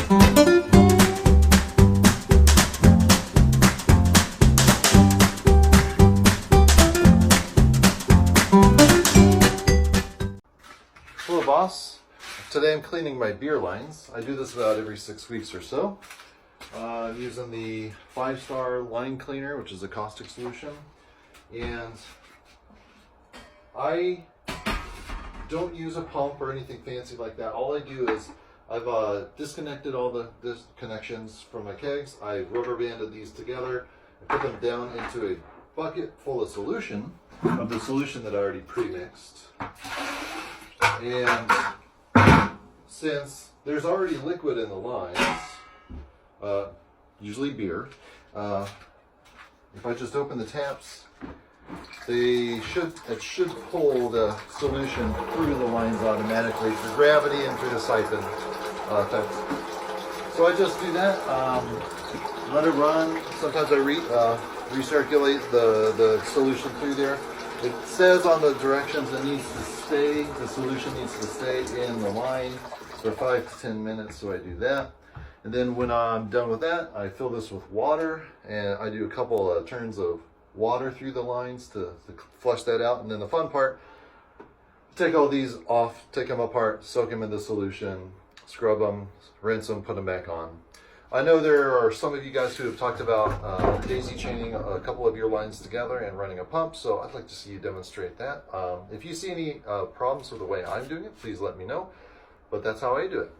Hello boss, today I'm cleaning my beer lines. I do this about every 6 weeks or so. I'm using the 5-star line cleaner, which is a caustic solution, and I don't use a pump or anything fancy like that. All I do is I've disconnected all the connections from my kegs. I rubber banded these together and put them down into a bucket full of solution, of the solution that I already pre-mixed. And since there's already liquid in the lines, usually beer, if I just open the taps, it should pull the solution through the lines automatically through gravity and through the siphon effect. So I just do that, let it run. Sometimes I recirculate the solution through there. It says on the directions it needs to stay, the solution needs to stay in the line for 5 to 10 minutes, so I do that. And then when I'm done with that, I fill this with water, and I do a couple of turns of water through the lines to flush that out. And then the fun part, take all these off, take them apart, soak them in the solution, scrub them, rinse them, put them back on. I know there are some of you guys who have talked about daisy chaining a couple of your lines together and running a pump, so I'd like to see you demonstrate that. If you see any problems with the way I'm doing it, please let me know, but that's how I do it.